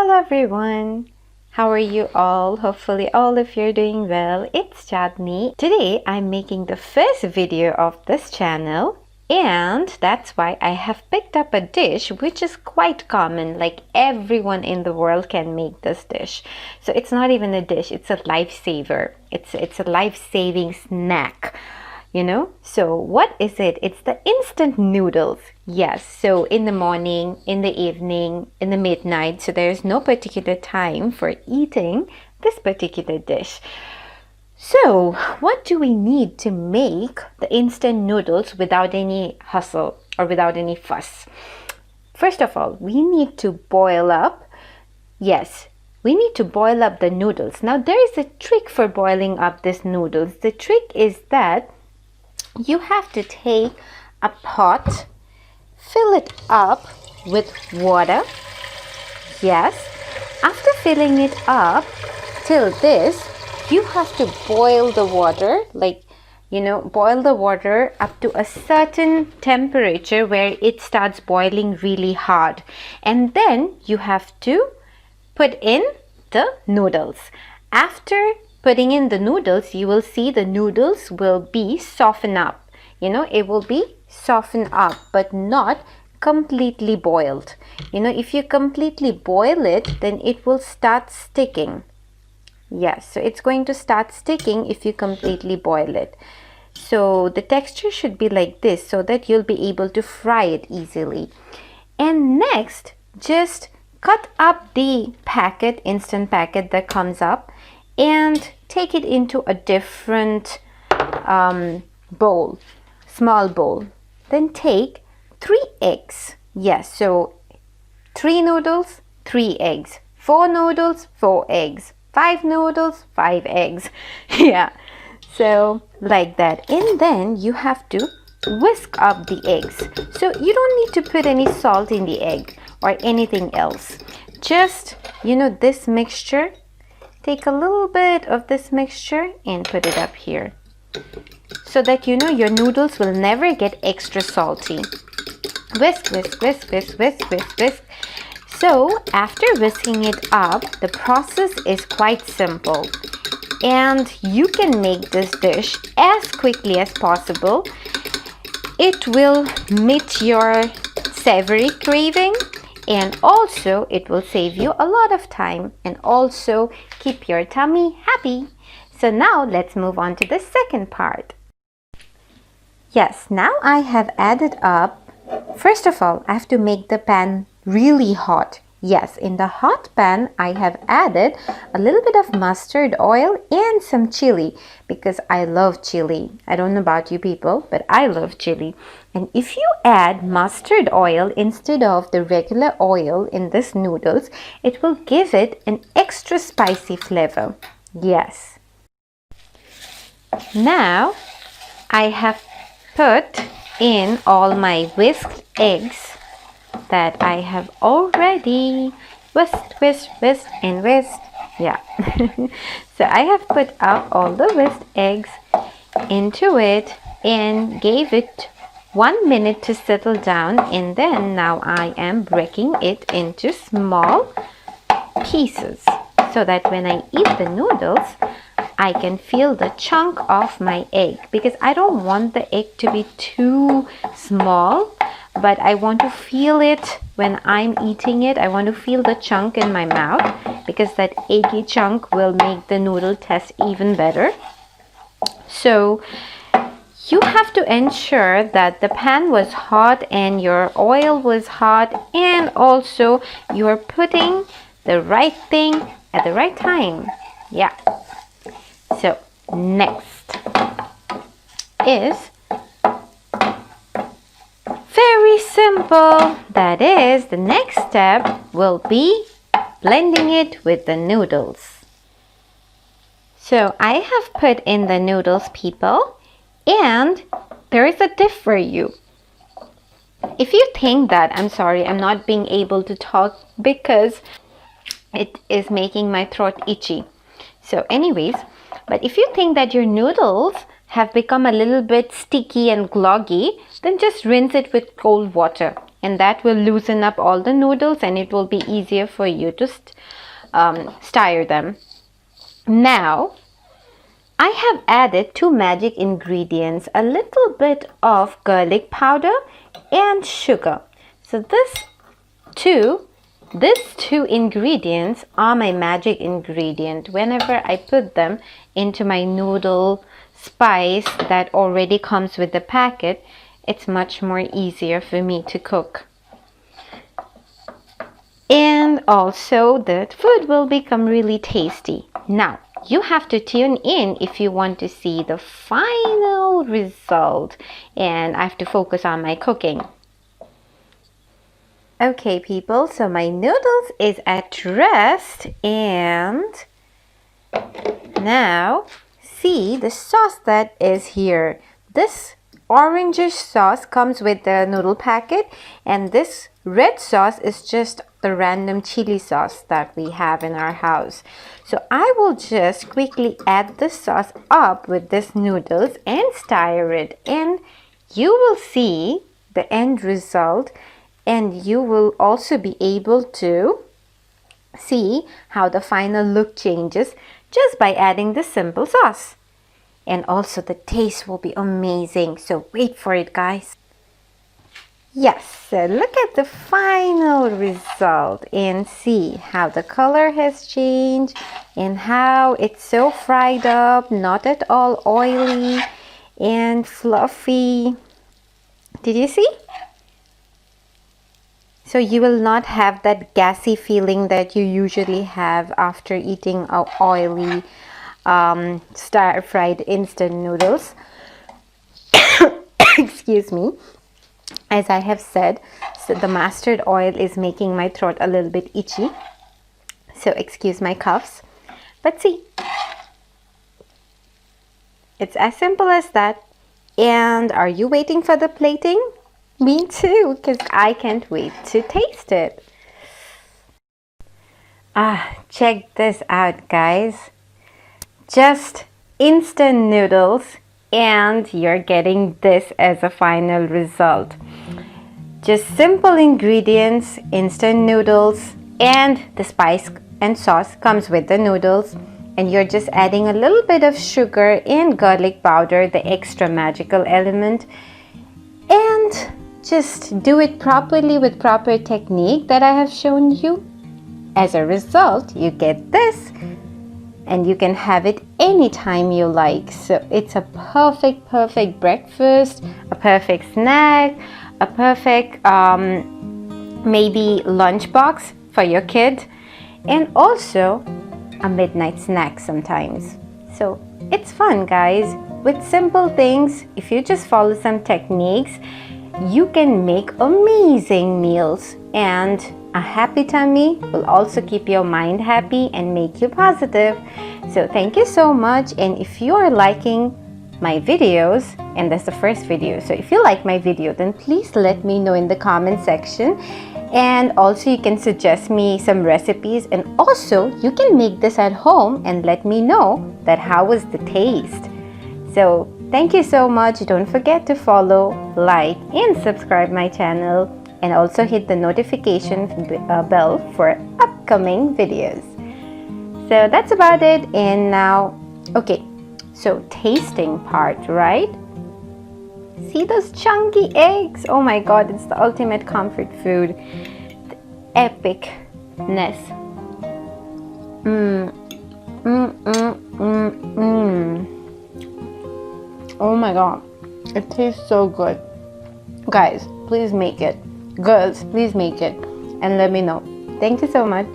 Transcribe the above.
Hello everyone! How are you all? Hopefully all of you are doing well. It's Chandni. Today I'm making the first video of this channel, and that's why I have picked up a dish which is quite common. Like everyone in the world can make this dish. So it's not even a dish, it's a lifesaver. It's a life-saving snack. So what is it? It's the instant noodles. Yes, so in the morning, in the evening, in the midnight, so there's no particular time for eating this particular dish. So what do we need to make the instant noodles without any hustle or without any fuss? First of all, we need to boil up. Yes, we need to boil up the noodles. Now there is a trick for boiling up these noodles. The trick is that you have to take a pot, fill it up with water. Yes, after filling it up till this, you have to boil the water, boil the water up to a certain temperature where it starts boiling really hard. And then you have to put in the noodles. After putting in the noodles, you will see the noodles will be softened up. It will be softened up, but not completely boiled. If you completely boil it, then it will start sticking. Yes, so it's going to start sticking if you completely boil it. So the texture should be like this so that you'll be able to fry it easily. And next, just cut up the instant packet that comes up, and take it into a different small bowl. Then take 3 eggs. Yes, so 3 noodles, 3 eggs. 4 noodles, 4 eggs. 5 noodles, 5 eggs. Yeah, so like that. And then you have to whisk up the eggs. So you don't need to put any salt in the egg or anything else. Just, this mixture. Take a little bit of this mixture and put it up here so that your noodles will never get extra salty. Whisk, whisk, whisk, whisk, whisk, whisk, whisk. So after whisking it up, the process is quite simple, and you can make this dish as quickly as possible. It will meet your savory craving, and also it will save you a lot of time and also keep your tummy happy. So now let's move on to the second part. Yes, now I have added up. First of all, I have to make the pan really hot. Yes, in the hot pan, I have added a little bit of mustard oil and some chili because I love chili. I don't know about you people, but I love chili. And if you add mustard oil instead of the regular oil in this noodles, it will give it an extra spicy flavor. Yes. Now, I have put in all my whisked eggs that I have already whisked, and whisked. Yeah. So I have put up all the whisked eggs into it and gave it 1 minute to settle down, and then now I am breaking it into small pieces so that when I eat the noodles, I can feel the chunk of my egg, because I don't want the egg to be too small, but I want to feel it when I'm eating it. I want to feel the chunk in my mouth because that eggy chunk will make the noodle taste even better. So you have to ensure that the pan was hot and your oil was hot, and also you're putting the right thing at the right time. Yeah. So next is very simple. That is, the next step will be blending it with the noodles. So I have put in the noodles, people, and there is a tip for you. If you think that, I'm sorry, I'm not being able to talk because it is making my throat itchy. So anyways, but if you think that your noodles have become a little bit sticky and gloggy, then just rinse it with cold water, and that will loosen up all the noodles and it will be easier for you to stir them. Now I have added 2 magic ingredients, a little bit of garlic powder and sugar. So these two ingredients are my magic ingredient. Whenever I put them into my noodle spice that already comes with the packet, it's much more easier for me to cook. And also the food will become really tasty. Now, you have to tune in if you want to see the final result, and I have to focus on my cooking. Okay people, so my noodles is at rest, and now see the sauce that is here. This orangish sauce comes with the noodle packet, and this red sauce is just the random chili sauce that we have in our house. So I will just quickly add the sauce up with this noodles and stir it, and you will see the end result, and you will also be able to see how the final look changes just by adding the simple sauce. And also the taste will be amazing, so wait for it guys. Yes, so look at the final result and see how the color has changed and how it's so fried up, not at all oily and fluffy. Did you see? So you will not have that gassy feeling that you usually have after eating oily stir-fried instant noodles. Excuse me. As I have said, so the mustard oil is making my throat a little bit itchy, so excuse my coughs. But see, it's as simple as that. And are you waiting for the plating? Me too, because I can't wait to taste it. Check this out guys. Just instant noodles, and you're getting this as a final result. Just simple ingredients, instant noodles, and the spice and sauce comes with the noodles, and you're just adding a little bit of sugar and garlic powder, the extra magical element, and just do it properly with proper technique that I have shown you. As a result, you get this, and you can have it anytime you like. So it's a perfect breakfast, a perfect snack, a perfect maybe lunchbox for your kid, and also a midnight snack sometimes. So it's fun guys. With simple things, if you just follow some techniques, you can make amazing meals, and a happy tummy will also keep your mind happy and make you positive. So thank you so much, and if you are liking my videos, and that's the first video, so if you like my video, then please let me know in the comment section. And also you can suggest me some recipes, and also you can make this at home and let me know that how was the taste. So thank you so much. Don't forget to follow, like, and subscribe my channel, and also hit the notification bell for upcoming videos. So that's about it. And now, okay, so tasting part, right? See those chunky eggs? Oh my god, it's the ultimate comfort food. The epicness. Oh my god, it tastes so good. Guys, please make it. Girls, please make it and let me know. Thank you so much.